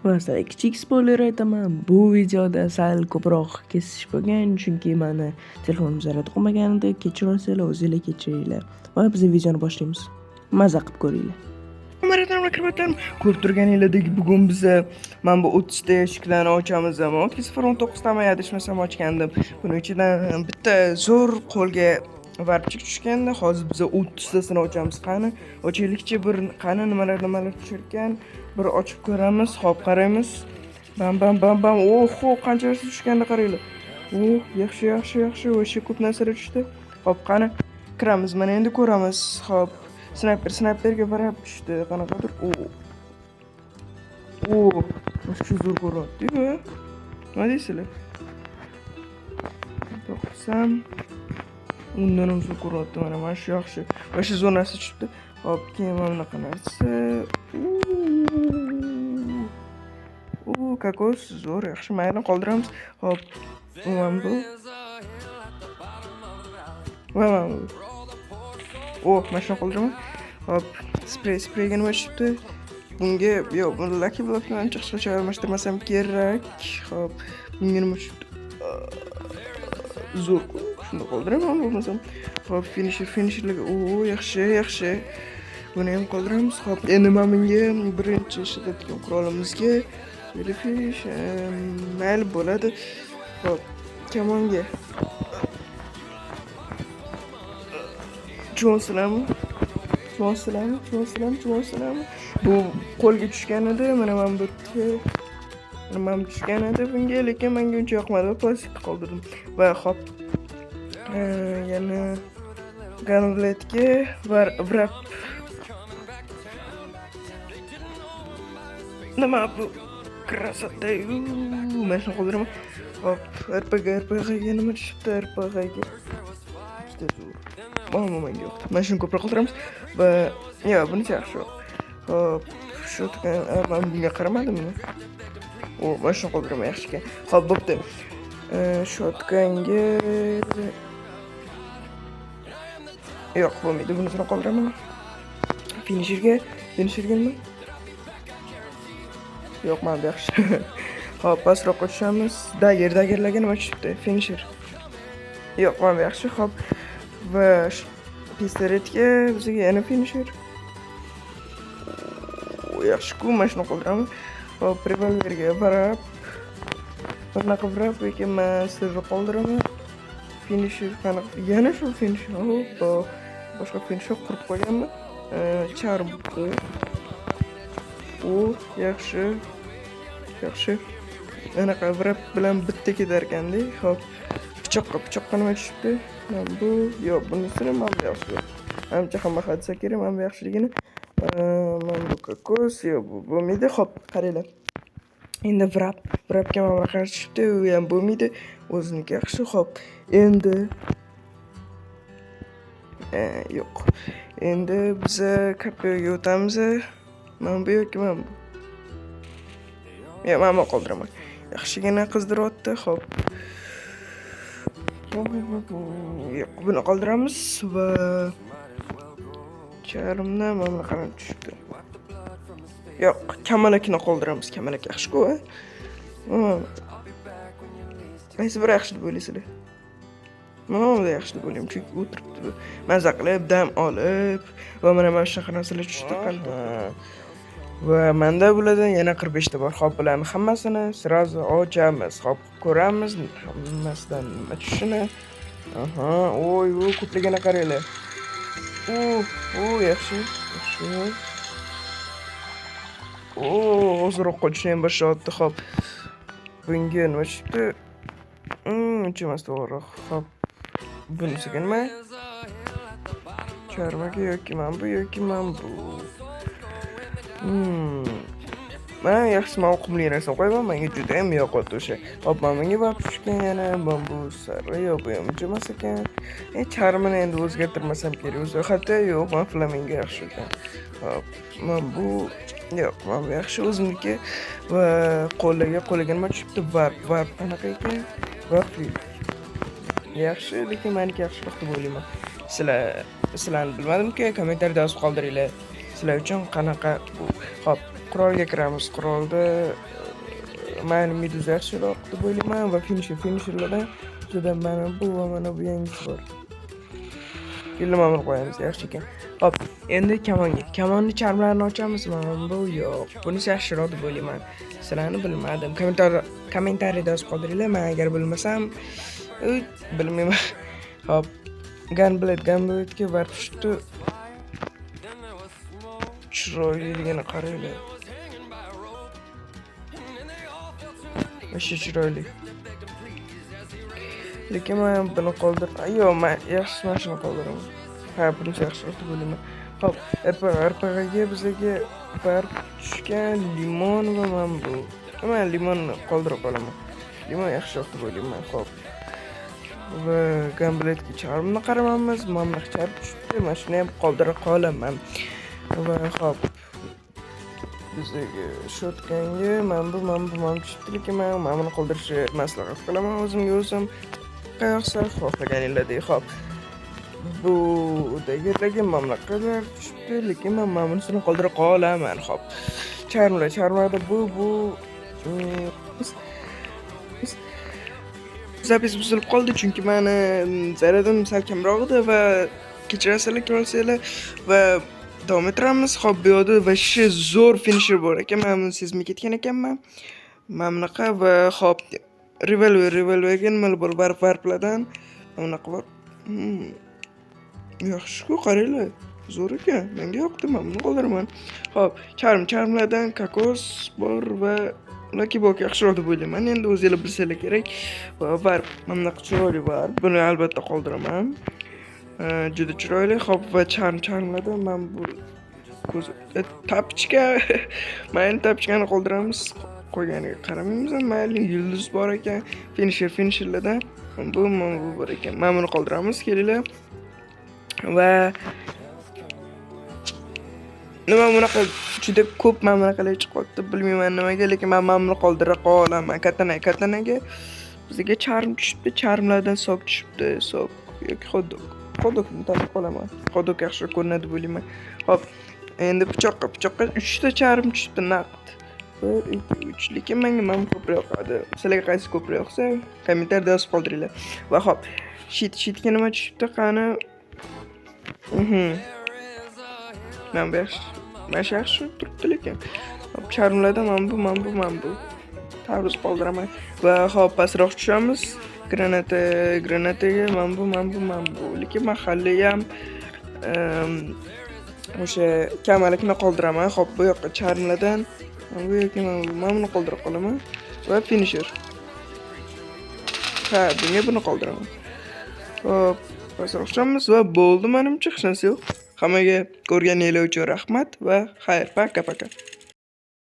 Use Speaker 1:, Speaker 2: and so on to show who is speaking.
Speaker 1: Masalan, kichik spoiler aytaman, bu videoda sal ko'proq kesish bo'lgan, chunki mani telefonim zaradi qolmaganida kechirasizlar, o'zinglar kechiringlar. Va biz videoni boshlaymiz. Maza qilib ko'ringlar. Ko'rib turganinglardek bugun biza mana bu 30 ta eshiklarni ochamiz. 2019 ta adashmasam ochgandim. Buning ichidan bitta zo'r qo'lga varpchik tushganda, hozir biz 30 tasini ochamiz. Qani, ochaylikchi bir qani nimalar tushirgan, bir ochib ko'ramiz. Xo'p, qaraymiz. Bam. Oho, qanchasi tushganda qaranglar. Yaxshi. O'sha ko'p narsalar tushdi. Xo'p, qani kiramiz. Mana endi ko'ramiz. Xo'p, snayperga qarab tushdi. Qanaqadir. Shu zo'r ko'ryapti-ku. Nima deysizlar? To'qsam undan ham zo'r ko'ryapti. Mana shu yaxshi. O'sha zo'r narsa tushibdi. Hop, keyin mana bunaqa narsa. Kokos zo'r, yaxshi. Mayli, qoldiramiz. Hop, mana bu. Mana bu. Mana shuni qoldiraman. Hop, spreyga nima tushibdi? Bunga yo'q, buni Lucky Block bilan chiqishga almashtirmasam kerak. Hop, bunga nima tushibdi? Zo'r. Shuni qoldiraman bo'lmasam. Hop, finisherlarga. Yaxshi. Buni ham qoldiramiz. Hop, endi mana bunga birinchi ishlatgan qurolimizga fish mayli bo'ladi. Hop, kamonga. Chuvonsilarmi? Bu qo'lga tushgan edi, mana bu tushgan edi bunga, lekin menga uncha yoqmadi va plastikda qoldirdim. Va hop, yana granulятga wrap. Nima bu? Krasotda-yu. Mana shuni qoldiraman. Hop, RPG ga nima tushibdi? RPG ga. Juda zo'r. Menga yo'qdi. Mana shuni ko'proq qoldiramiz va bunisi yaxshi. Hop, shu tugan, men bunga qaramadimmi? Mana shuni qoldiraman, yaxshi ekan. Hop, bo'pti. Shotganga yo'q, bo'lmaydi. Bunisini qoldiraman. Finisherga nima? Yo'q, mana bu yaxshi. Hop, pastroqqa tushamiz. Daggerlarga nima tushibdi? Finisher. Yo'q, mana bu yaxshi. Hop, va pistoletga bizga yana finisher. Yaxshi-ku, mana shuni qoldiraman. Hop, revolverga barab. Bunaqa barab ekan, men sirni qoldiraman. Finisher qanaqa? Yana shu finisher. Hop, boshqa finisher qurib qo'yganman. Charm. Yaxshi. Anaqa vrap bilan bitta ketar ekanda. Hop, pichoqqa nima tushibdi? Mana bu, yo'q, bunisini men bu yaxshi. Menimcha hamma hadsa kerak, men bu yaxshiligini. Mana bu kokos, yo'q, bu bo'lmaydi. Hop, qaranglar. Endi vrapga mana bunaqa tushibdi, u ham bo'lmaydi. O'ziniki yaxshi. Hop, endi yo'q. Endi biz kapiga o'tamiz. Mana bu yoki mana bu. Yo'q, men qoldiraman. Yaxshigina qizdiryapti. Hop. Yo'q, buni qoldiramiz va charmdan mana bunaqa tushibdi. Yo'q, kamalakni qoldiramiz. Kamalak yaxshi-ku, a? Qaysi biri yaxshi deb o'ylaysizlar? Men yaxshi deb o'ylayman, chunki o'tiribdi. Maza qilib, dam olib va mana shunaqa narsalar tushdi qanda. Va menda bulardan yana 45 ta bor. Hop, bularni hammasini sirazu ochamiz. Hop, ko'ramiz hammasidan nima tushishini. Ko'pligini qaranglar. Yaxshi. Hozir qochishni ham boshlayapti. Hop. Bunga nima tushibdi? Uncha emas to'g'ri. Hop. Bunisiga nima? Charmaga yoki mana bu. Men yaxshi mavqumli narsa qo'yaman. Menga juda ham yoqadi o'sha. Hop, menga bab tushgan yana bambu sari yo'q, bu ham emas ekan. Charmini endi o'zgartirmasam kerak. O'zi hatto yo'q, men flamingo yaxshi ekan. Hop, men bu yo'q, men bu yaxshi o'zimniki va qo'liga nima tushibdi? Varp qanaqa ekan? Varp. Yaxshi, lekin meniki yaxshiroq deb o'ylayman. Sizlarni bilmadim-ku, kommentariyada yozib qoldiringlar. Sizlar uchun qanaqa bu? Hop, qurolga kiramiz. Qurolda mani Meduza yaxshiroq deb o'ylayman va finisherlardan bizada mana bu va mana bu yangisi bor. Filmlarni qo'yamiz, yaxshi ekan. Hop, endi kamonga. Kamonni charmlarini ochamizmi? Bu yo'q. Bunisi yaxshiroq deb o'ylayman. Sizlarni bilmadim. Kommentariyada yozib qoldiringlar. Men agar bilmasam, bilmayman. Hop, Gunblade'ga barib tushdi. Chiroyligini qaranglar. O'sha chiroyli. Lekin men buni qoldir. Yo'q, men yaxshi mana shuni qoldiraman. Ha, bunisi yaxshiroq deb o'ylayman. Hop, RPGga bizga barib tushgan limon va mana bu. Men limonni qoldirib qolaman. Limon yaxshiroq deb o'ylayman. Hop. Va Gunblade'ga charmni qaramaymiz. Mamlaq charm tushdi. Mana shuni ham qoldirib qolaman. Va hop. Bizga shotganga mana bu tushdi, lekin men buni qoldirishni maslahat qilaman o'zimga o'zim. Qayoqsa xohlaganinglardek. Hop. Bu dagirlarga mamlaqalar tushdi, lekin men bunisini qoldirib qolaman. Hop. Charmlarda bu zapis buzilib qoldi, chunki meni zaradim sal kamroq edi va kechirasizlar va davom ettiramiz. Hop, bu yerda va zo'r finisher bor ekan. Men buni sezmay ketgan ekanman. Mana bunaqa va hop, revolverga nimalar bor, varplardan bunaqa bor. Yaxshi-ku, qaranglar. Zo'r ekan. Menga yoqdi, men buni qoldiraman. Hop, charmlardan kokos bor va Lucky Block yaxshiroq deb o'ylayman. Endi o'zingizlar bilsanglar kerak. Va varp, mana bunaqa chiroyli varp. Buni albatta qoldiraman. Juda chiroyli. Hop, va charmlardan men bu tapchka. Mayli tapchkani qoldiramiz. Qo'yganiga qaramaymiz. Mayli yulduz bor ekan. Finisherlardan bu bor ekan. Men buni qoldiramiz. Kelinglar. Va nima bunaqa juda ko'p bunaqa chiqyapti, bilmayman nimaga, lekin men buni qoldira qolaman. Katanaga bizga charm tushibdi, charmlardan sok tushibdi, sok yoki hodokni tanlab qolaman. Hodok yaxshiroq ko'rinadi deb o'ylayman. Hop, endi pichoqqa 3 ta charm tushibdi naqd. 1 2 3, lekin menga ko'proq yoqadi. Sizlarga qaysi ko'proq yoqsa, kommentariyada yozib qoldiringlar. Va hop, shitga nima tushibdi, qani? Mana yaxshi turibdi, lekin charmlardan mana bu tabruz qoldiraman. Va hop, pastroq tushamiz. Granataga mana bu. Lekin mahalliy ham o'sha kamalakni qoldiraman. Hop, bu yoqqa charmlardan bu yoki men buni qoldirib qolaman. Va finisher. Ha, bunga buni qoldiraman. Hop, pastroq tushamiz va bo'ldi, menimcha hech narsa yo'q. Hammaga ko'rganingiz uchun rahmat va xayr, paka.